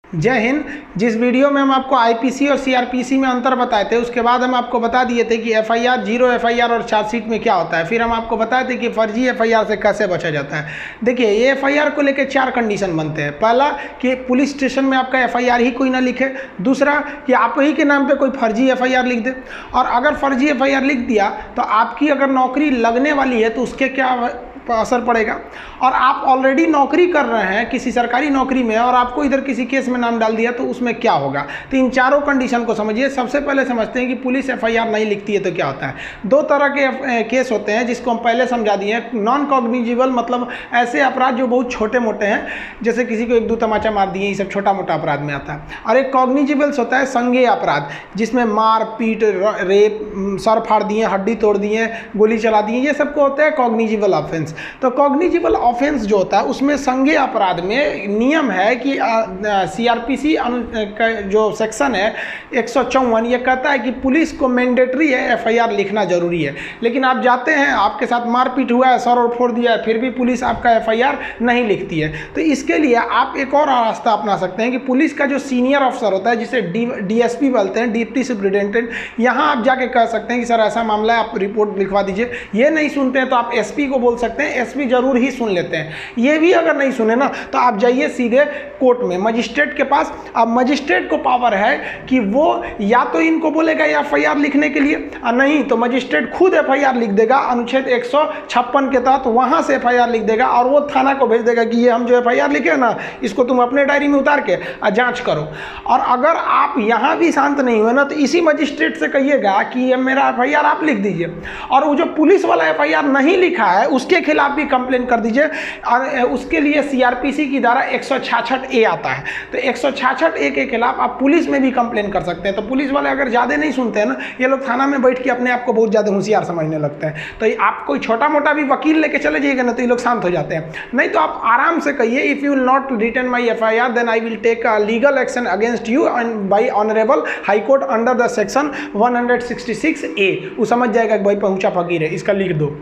जय हिंद। जिस वीडियो में हम आपको आईपीसी और सीआरपीसी में अंतर बताए थे, उसके बाद हम आपको बता दिए थे कि एफआईआर, जीरो एफआईआर और चार्जशीट में क्या होता है। फिर हम आपको बताए थे कि फर्जी एफआईआर से कैसे बचा जाता है। देखिए, ये एफआईआर को लेकर 4 कंडीशन बनते हैं। पहला कि पुलिस स्टेशन में आपका एफआईआर ही कोई ना लिखे। दूसरा कि आप ही के नाम पे कोई फर्जी एफआईआर लिख दे, और अगर फर्जी एफआईआर लिख दिया तो आपकी अगर नौकरी लगने वाली है तो उसके क्या असर पड़ेगा। और आप ऑलरेडी नौकरी कर रहे हैं किसी सरकारी नौकरी में और आपको इधर किसी केस में नाम डाल दिया तो उसमें क्या होगा। तो इन चारों कंडीशन को समझिए। सबसे पहले समझते हैं कि पुलिस एफआईआर नहीं लिखती है तो क्या होता है। 2 तरह के केस होते हैं जिसको हम पहले समझा दिए हैं। नॉन कॉग्निजिबल मतलब ऐसे अपराध जो बहुत छोटे मोटे हैं, जैसे किसी को 1-2 तमाचा मार दिए, ये सब छोटा मोटा अपराध में आता है। और एक कॉग्निजिबल्स होता है संज्ञेय अपराध, जिसमें मार पीट, रेप, सर फाड़ दिए, हड्डी तोड़ दिए, गोली चला दिए, ये सबको होता है कॉग्निजिबल ऑफेंस। तो कॉग्निजिबल ऑफेंस जो होता है उसमें संज्ञेय अपराध में नियम है कि सीआरपीसी का जो सेक्शन है 154, ये कहता है कि पुलिस को मैंडेटरी है एफआईआर लिखना जरूरी है। लेकिन आप जाते हैं, आपके साथ मारपीट हुआ है, सर और फोड़ दिया है, फिर भी पुलिस आपका एफआईआर नहीं लिखती है। तो इसके लिए आप एक और रास्ता अपना सकते हैं कि पुलिस का जो सीनियर अफसर होता है, जिसे डीएसपी बोलते हैं, डिप्टी सुपरिटेंडेंट, यहाँ आप जाके कह सकते हैं कि सर ऐसा मामला है, आप रिपोर्ट लिखवा दीजिए। ये नहीं सुनते हैं तो आप एसपी को बोल सकते हैं, एसपी जरूर ही सुन लेते हैं। ये भी अगर नहीं सुने ना तो आप जाइए सीधे कोर्ट में, मजिस्ट्रेट के पास। अब मजिस्ट्रेट को पावर है कि वो या तो इनको बोलेगा एफआईआर लिखने के लिए, और नहीं तो मजिस्ट्रेट खुद एफआईआर लिख देगा, अनुच्छेद 156 के तहत वहां से एफआईआर लिख देगा, और वो थाना को भेज देगा कि ये हम जो एफआईआर लिखे ना, इसको तुम अपने डायरी में उतार के जांच करो। और अगर आप यहां भी शांत नहीं हुए ना तो इसी मजिस्ट्रेट से कहिएगा कि ये मेरा एफआईआर आप लिख दीजिए, और वो जो पुलिस वाला एफआईआर नहीं लिखा है उसके खिलाफ भी कंप्लेन कर दीजिए। और उसके लिए सीआरपीसी की धारा 166A आता है। तो 166A के खिलाफ आप पुलिस में भी कंप्लेन कर सकते हैं। तो पुलिस वाले अगर ज़्यादा नहीं सुनते हैं ना, ये लोग थाना में बैठ के अपने आप को बहुत ज़्यादा होशियार समझने लगते हैं। तो आप कोई छोटा मोटा भी वकील लेके चले जाइएगा ना तो ये लोग शांत हो जाते हैं। नहीं तो आप आराम से कहिए, if you will not return my FIR then I will take legal action against you and by honourable high court under the section 166A। वो समझ जाएगा कि भाई पहुंचा फकीर है, इसका लिख दो।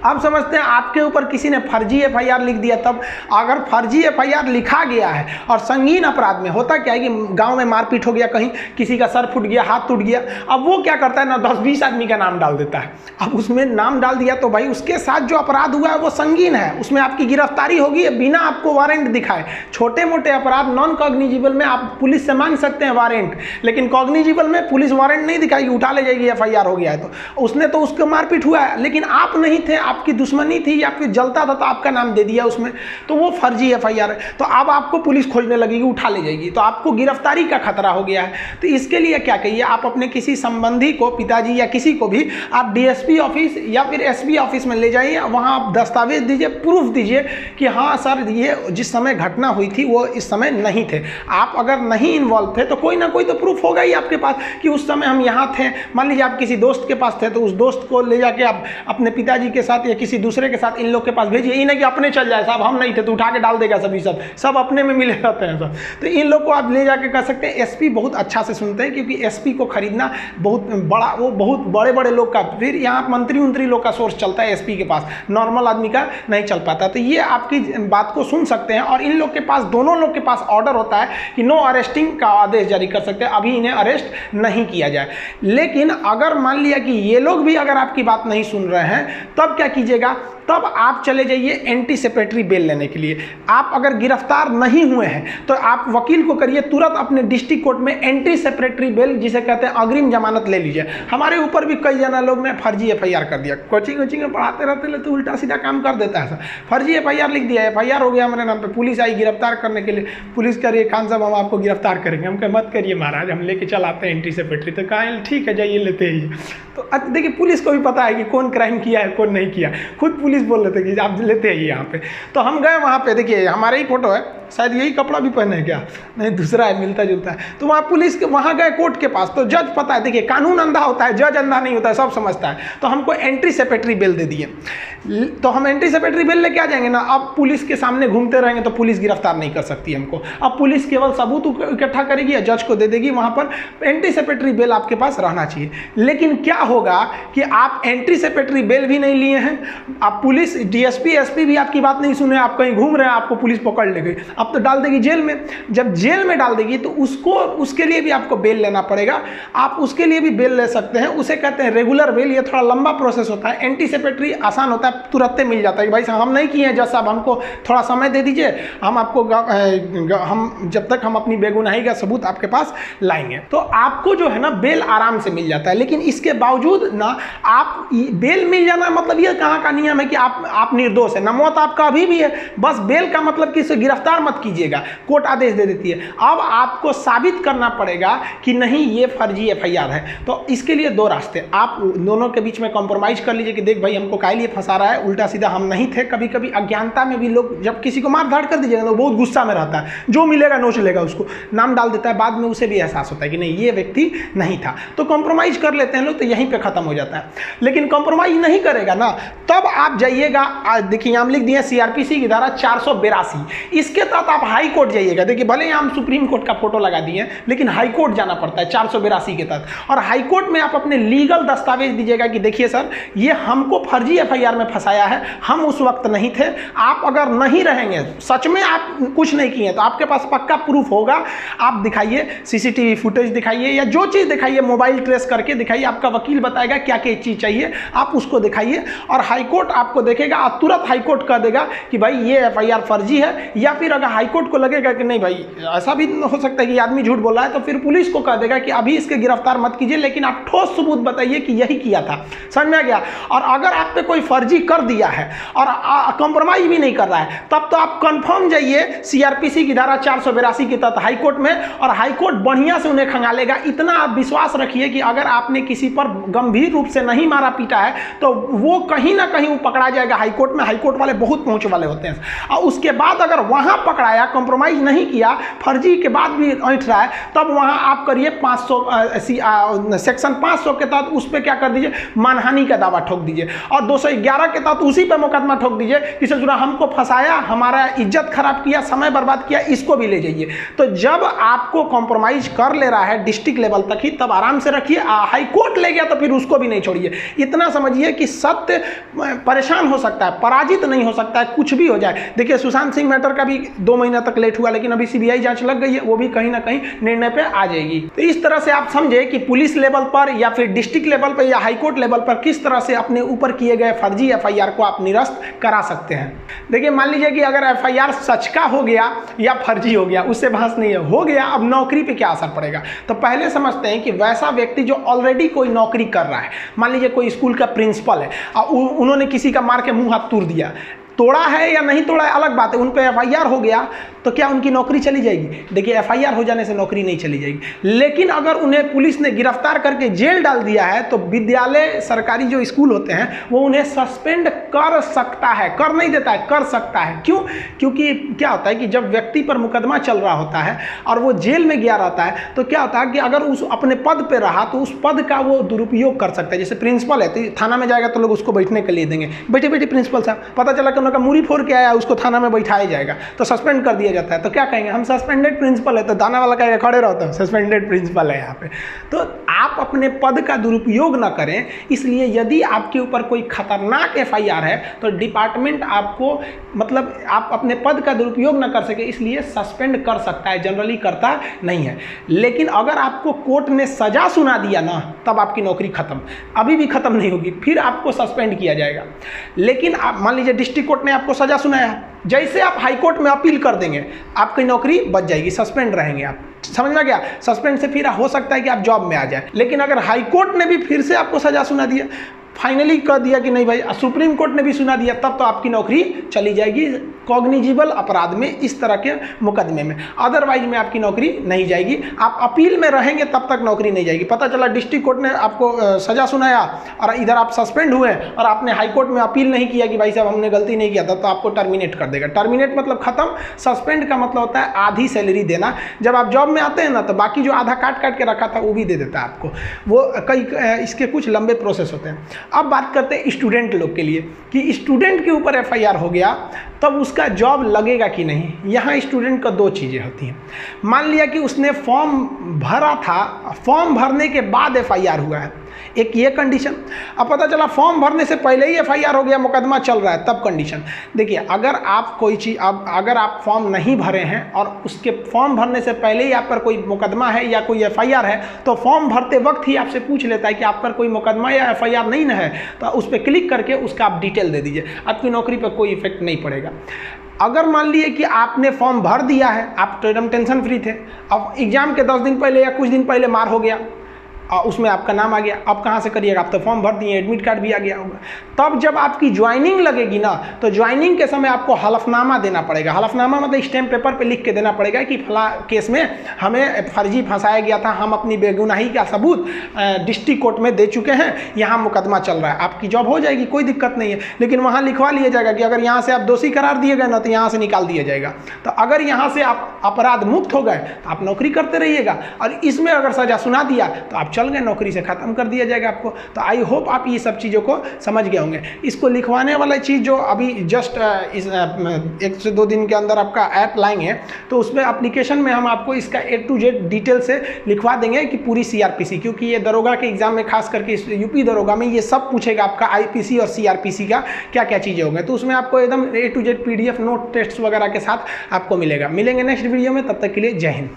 अब समझते हैं आपके ऊपर किसी ने फर्जी एफआईआर लिख दिया। तब अगर फर्जी एफआईआर लिखा गया है और संगीन अपराध में होता क्या है कि गांव में मारपीट हो गया, कहीं किसी का सर फूट गया, हाथ टूट गया, अब वो क्या करता है ना, 10-20 आदमी का नाम डाल देता है। अब उसमें नाम डाल दिया तो भाई उसके साथ जो अपराध हुआ है वो संगीन है, उसमें आपकी गिरफ्तारी होगी बिना आपको वारंट दिखाए। छोटे मोटे अपराध नॉन कॉग्निजिबल में आप पुलिस से मांग सकते हैं वारंट, लेकिन कॉग्निजिबल में पुलिस वारंट नहीं दिखाएगी, उठा ले जाएगी, एफआईआर हो गया है। तो उसने तो उसको मारपीट हुआ है, लेकिन आप नहीं थे, आपकी दुश्मनी थी या फिर जलता था तो आपका नाम दे दिया उसमें, तो वो फर्जी एफआईआर है। तो अब आपको पुलिस खोजने लगेगी, उठा ले जाएगी, तो आपको गिरफ्तारी का खतरा हो गया है। तो इसके लिए क्या कहिए, आप अपने किसी संबंधी को, पिताजी या किसी को भी आप डीएसपी ऑफिस या फिर एसपी ऑफिस में ले जाइए, वहाँ आप दस्तावेज दीजिए, प्रूफ दीजिए कि हाँ सर ये जिस समय घटना हुई थी वो इस समय नहीं थे। आप अगर नहीं इन्वॉल्व थे तो कोई ना कोई तो प्रूफ होगा ही आपके पास कि उस समय हम यहाँ थे। मान लीजिए आप किसी दोस्त के पास थे तो उस दोस्त को ले जाके आप अपने पिताजी के साथ या किसी दूसरे के साथ इन लोग के पास भेजिए। ये नहीं कि अपने चल जाए, साहब हम नहीं थे तो उठा के डाल देगा सभी, सब अपने में मिले रहते हैं सब। तो इन लोग को आप ले जाके कर सकते हैं। एसपी बहुत अच्छा से सुनते हैं, क्योंकि एसपी को खरीदना बहुत बड़ा, वो बहुत बड़े बड़े लोग का, फिर यहाँ मंत्री लोग का सोर्स चलता है एसपी के पास, नॉर्मल आदमी का नहीं चल पाता। तो ये आपकी बात को सुन सकते हैं। और इन लोग के पास, दोनों लोग के पास ऑर्डर होता है कि नो अरेस्टिंग का आदेश जारी कर सकते हैं, अभी इन्हें अरेस्ट नहीं किया जाए। लेकिन अगर मान लिया कि ये लोग भी अगर आपकी बात नहीं सुन रहे हैं, तब क्या कीजिएगा, तब आप चले जाइए एंटी सेपरेटरी बेल लेने के लिए। आप अगर गिरफ्तार नहीं हुए हैं तो आप वकील को करिए तुरंत अपने डिस्ट्रिक्ट कोर्ट में एंटी सेपरेटरी बेल, जिसे कहते हैं अग्रिम जमानत, ले लीजिए। हमारे ऊपर भी कई जना लोग ने फर्जी एफआईआर कर दिया, कोचिंग में पढ़ाते रहते तो उल्टा सीधा काम कर देता है सर। फर्जी एफआईआर लिख दिया, एफआईआर हो गया हमारे नाम पे, पुलिस आई गिरफ्तार करने के लिए, पुलिस करिए खान साहब हम आपको गिरफ्तार करेंगे। हम कहे मत करिए महाराज, हम लेके चल आते हैं एंटी सेपरेटरी। तो कहा ठीक है जाइए लेते ही। तो देखिए पुलिस को भी पता है कि कौन क्राइम किया है कौन नहीं किया, खुद पुलिस बोल रहे थे कि आप लेते आइए यहाँ पे। तो हम गए वहाँ पे, देखिए हमारे ही फोटो है, शायद यही कपड़ा भी पहने हैं क्या, नहीं दूसरा है, मिलता जुलता है। तो वहाँ पुलिस के, वहाँ गए कोर्ट के पास, तो जज पता है, देखिए कानून अंधा होता है, जज अंधा नहीं होता है, सब समझता है। तो हमको एंटी सेपरेटरी बेल दे दिए। तो हम एंटी सेपरेटरी बेल लेके आ जाएंगे ना, अब पुलिस के सामने घूमते रहेंगे तो पुलिस गिरफ्तार नहीं कर सकती हमको। अब पुलिस केवल सबूत इकट्ठा करेगी या जज को दे देगी, वहाँ पर एंटी सेपरेटरी बेल आपके पास रहना चाहिए। लेकिन क्या होगा कि आप एंटी सेपरेटरी बेल भी नहीं लिए हैं, आप पुलिस, डीएसपी, एसपी भी आपकी बात नहीं सुने, आप कहीं घूम रहे हैं, आपको पुलिस पकड़ ले गई। अब तो डाल देगी जेल में। जब जेल में डाल देगी तो उसके लिए भी आपको बेल लेना पड़ेगा। आप उसके लिए भी बेल ले सकते हैं, उसे कहते हैं रेगुलर बेल। ये थोड़ा लंबा प्रोसेस होता है। एंटीसिपेटरी आसान होता है, तुरंत मिल जाता है कि भाई साहब हम नहीं किए हैं जज साहब, हमको थोड़ा समय दे दीजिए, हम आपको हम जब तक हम अपनी बेगुनाही का सबूत आपके पास लाएंगे। तो आपको जो है ना बेल आराम से मिल जाता है। लेकिन इसके बावजूद ना आप बेल मिल जाना मतलब ये कहाँ का नियम है कि आप निर्दोष है ना, मौत आपका अभी भी है, बस बेल का मतलब कि इसे गिरफ्तार मत कीजिएगा, कोर्ट आदेश दे देती है। अब आपको साबित करना पड़ेगा कि नहीं ये फर्जी एफआईआर है। तो इसके लिए दो रास्ते, आप दोनों के बीच में कॉम्प्रोमाइज कर लीजिए कि देख भाई हमको काहे लिए फंसा रहा है, उल्टा सीधा हम नहीं थे। कभी कभी अज्ञानता में भी लोग जब किसी को मार धाड़ कर दीजिएगा तो बहुत गुस्सा में रहता है, जो मिलेगा नोच लेगा, उसको नाम डाल देता है, बाद में उसे भी एहसास होता है कि नहीं ये व्यक्ति नहीं था। तो कॉम्प्रोमाइज कर लेते हैं लोग, तो यहीं पे खत्म हो जाता है। लेकिन कॉम्प्रोमाइज नहीं करेगा ना, तब आप जाइएगा, देखिए हम लिख दिए सीआरपीसी की धारा 482, इसके तहत आप हाई कोर्ट जाइएगा। देखिए भले ही हम सुप्रीम कोर्ट का फोटो लगा दिए, लेकिन हाई कोर्ट जाना पड़ता है 482 के तहत। और हाई कोर्ट में आप अपने लीगल दस्तावेज दीजिएगा कि देखिए सर ये हमको फर्जी एफआईआर में फंसाया है, हम उस वक्त नहीं थे। आप अगर नहीं रहेंगे, सच में आप कुछ नहीं किए, तो आपके पास पक्का प्रूफ होगा, आप दिखाइए, सीसीटीवी फुटेज दिखाइए या जो चीज़ दिखाइए, मोबाइल ट्रेस करके दिखाइए, आपका वकील बताएगा क्या क्या चीज़ चाहिए, आप उसको दिखाइए और हाईकोर्ट आपको देखेगा और तुरंत हाईकोर्ट कह देगा कि भाई ये एफआईआर फर्जी है। या फिर अगर हाईकोर्ट को लगेगा कि नहीं भाई ऐसा भी हो सकता है कि आदमी झूठ बोल रहा है, तो फिर पुलिस को कह देगा कि अभी इसके गिरफ्तार मत कीजिए, लेकिन आप ठोस सबूत बताइए कि यही किया था। समझ में आ गया? और अगर आप पे कोई फर्जी कर दिया है और कॉम्प्रोमाइज भी नहीं कर रहा है, तब तो आप कंफर्म जाइए सीआरपीसी की धारा 482 के तहत हाईकोर्ट में, और हाईकोर्ट बढ़िया से उन्हें खंगालेगा। इतना आप विश्वास रखिए कि अगर आपने किसी पर गंभीर रूप से नहीं मारा पीटा है तो वो कहीं ना कहीं वो पकड़ा जाएगा हाईकोर्ट में। हाईकोर्ट वाले बहुत पहुंच वाले होते हैं। और उसके बाद अगर वहां पकड़ाया, कॉम्प्रोमाइज नहीं किया, फर्जी के बाद भी ऐंठ रहा है, तब वहां आप करिए 500 सेक्शन 500 के तहत उस पर क्या कर दीजिए, मानहानि का दावा ठोक दीजिए। और 211 के तहत उसी पर मुकदमा ठोक दीजिए कि ससुरा हमको फंसाया, हमारा इज्जत खराब किया, समय बर्बाद किया, इसको भी ले जाइए। तो जब आपको कॉम्प्रोमाइज कर ले रहा है डिस्ट्रिक्ट लेवल तक ही, तब आराम से रखिए। हाई कोर्ट ले गया तो फिर उसको भी नहीं छोड़िए। इतना समझिए कि सत्य परेशान हो सकता है, पराजित नहीं हो सकता है, कुछ भी हो जाए। देखिए सुशांत सिंह मैटर का भी 2 महीना तक लेट हुआ, लेकिन अभी सीबीआई जांच लग गई है, वो भी कहीं ना कहीं निर्णय पे आ जाएगी। तो इस तरह से आप समझे कि पुलिस लेवल पर या फिर डिस्ट्रिक्ट लेवल पर या हाईकोर्ट लेवल पर किस तरह से अपने ऊपर किए गए फर्जी एफआईआर को आप निरस्त करा सकते हैं। देखिए मान लीजिए कि अगर एफआईआर सच का हो गया या फर्जी हो गया, उससे बहस नहीं है, हो गया, अब नौकरी पे क्या असर पड़ेगा। तो पहले समझते हैं कि वैसा व्यक्ति जो ऑलरेडी कोई नौकरी कर रहा है, मान लीजिए कोई स्कूल का प्रिंसिपल है और उन्होंने किसी का मार के मुंह हाथ तोड़ दिया, तोड़ा है या नहीं तोड़ा है अलग बात है, उन पे एफआईआर हो गया, तो क्या उनकी नौकरी चली जाएगी? देखिए एफआईआर हो जाने से नौकरी नहीं चली जाएगी, लेकिन अगर उन्हें पुलिस ने गिरफ्तार करके जेल डाल दिया है तो विद्यालय, सरकारी जो स्कूल होते हैं, वो उन्हें सस्पेंड कर सकता है, कर नहीं देता है, कर सकता है। क्यों? क्योंकि क्या होता है कि जब व्यक्ति पर मुकदमा चल रहा होता है और वो जेल में गया रहता है, तो क्या होता है कि अगर उस अपने पद पर रहा तो उस पद का वो दुरुपयोग कर सकता है। जैसे प्रिंसिपल है तो थाना में जाएगा तो लोग उसको बैठने के लिए देंगे, बैठे बैठे प्रिंसिपल साहब, पता चला कि उनका मुरी फोड़ के आया, उसको थाना में बैठाया जाएगा, तो सस्पेंड कर दिया जाता है। तो क्या कहेंगे, हम सस्पेंडेड प्रिंसिपल है, तो थाना वाला कहेगा खड़े रहो, तो सस्पेंडेड प्रिंसिपल है यहाँ पे। तो आप अपने पद का दुरुपयोग ना करें, इसलिए यदि आपके ऊपर कोई खतरनाक एफआईआर है तो डिपार्टमेंट आपको, मतलब आप अपने पद का दुरुपयोग ना कर सके इसलिए सस्पेंड कर सकता है, जनरली करता नहीं है। लेकिन अगर आपको कोर्ट ने सजा सुना दिया ना, तब आपकी नौकरी खत्म, अभी भी खत्म नहीं होगी, फिर आपको सस्पेंड किया जाएगा। लेकिन आप मान लीजिए डिस्ट्रिक्ट कोर्ट ने आपको सजा सुनाया, जैसे आप हाई कोर्ट में अपील कर देंगे आपकी नौकरी बच जाएगी, सस्पेंड रहेंगे आप। समझ में गया? सस्पेंड से फिर हो सकता है कि आप जॉब में आ जाए। लेकिन अगर हाई कोर्ट ने भी फिर से आपको सजा सुना दिया, फाइनली कह दिया कि नहीं भाई, सुप्रीम कोर्ट ने भी सुना दिया, तब तो आपकी नौकरी चली जाएगी कॉग्निजिबल अपराध में, इस तरह के मुकदमे में। अदरवाइज में आपकी नौकरी नहीं जाएगी। आप अपील में रहेंगे तब तक नौकरी नहीं जाएगी। पता चला डिस्ट्रिक्ट कोर्ट ने आपको सजा सुनाया और इधर आप सस्पेंड हुए और आपने हाई कोर्ट में अपील नहीं किया कि भाई साहब हमने गलती नहीं किया था, तो आपको टर्मिनेट कर देगा। टर्मिनेट मतलब खत्म, सस्पेंड का मतलब होता है आधी सैलरी देना। जब आप जॉब में आते हैं ना, तो बाकी जो आधा काट काट के रखा था वो भी दे देता है आपको। वो कई इसके कुछ लंबे प्रोसेस होते हैं। अब बात करते हैं स्टूडेंट लोग के लिए कि स्टूडेंट के ऊपर एफआईआर हो गया तब उसका जॉब लगेगा कि नहीं। यहाँ स्टूडेंट का 2 चीज़ें होती हैं। मान लिया कि उसने फॉर्म भरा था, फॉर्म भरने के बाद एफआईआर हुआ है, एक ये कंडीशन। अब पता चला फॉर्म भरने से पहले ही एफआईआर हो गया, मुकदमा चल रहा है, तब कंडीशन। देखिए अगर आप कोई चीज़ अगर आप फॉर्म नहीं भरे हैं और उसके फॉर्म भरने से पहले ही आप पर कोई मुकदमा है या कोई एफआईआर है, तो फॉर्म भरते वक्त ही आपसे पूछ लेता है कि आप पर कोई मुकदमा या एफआईआर नहीं ना है, तो उस पर क्लिक करके उसका आप डिटेल दे दीजिए, आपकी नौकरी पर कोई इफेक्ट नहीं पड़ेगा। अगर मान लिए कि आपने फॉर्म भर दिया है, आप तो एकदम टेंशन फ्री थे, अब एग्जाम के 10 दिन पहले या कुछ दिन पहले मार हो गया और उसमें आपका नाम आ गया, अब कहाँ से करिएगा, आप तो फॉर्म भर दिए, एडमिट कार्ड भी आ गया होगा। तब जब आपकी ज्वाइनिंग लगेगी ना, तो ज्वाइनिंग के समय आपको हलफनामा देना पड़ेगा। हलफनामा मतलब स्टैम्प पेपर पे लिख के देना पड़ेगा कि फला केस में हमें फर्जी फंसाया गया था, हम अपनी बेगुनाही का सबूत डिस्ट्रिक्ट कोर्ट में दे चुके हैं, यहाँ मुकदमा चल रहा है। आपकी जॉब हो जाएगी, कोई दिक्कत नहीं है, लेकिन वहाँ लिखवा लिया जाएगा कि अगर यहाँ से आप दोषी करार दिए गए ना, तो यहाँ से निकाल दिया जाएगा। तो अगर यहाँ से आप अपराध मुक्त हो गए तो आप नौकरी करते रहिएगा, और इसमें अगर सजा सुना दिया तो आप चल गए, नौकरी से खत्म कर दिया जाएगा आपको। तो आई होप आप ये सब चीज़ों को समझ गए होंगे। इसको लिखवाने वाला चीज़ जो अभी जस्ट इस 1 से 2 दिन के अंदर आपका ऐप लाएंगे, तो उसमें एप्लीकेशन में हम आपको इसका A to Z डिटेल से लिखवा देंगे कि पूरी CRPC, क्योंकि ये दरोगा के एग्जाम में खास करके इस यूपी दरोगा में ये सब पूछेगा आपका IPC और CRPC का क्या क्या चीज़ें होंगे। तो उसमें आपको एकदम A to Z PDF note test वगैरह के साथ आपको मिलेंगे नेक्स्ट वीडियो में। तब तक के लिए जय हिंद।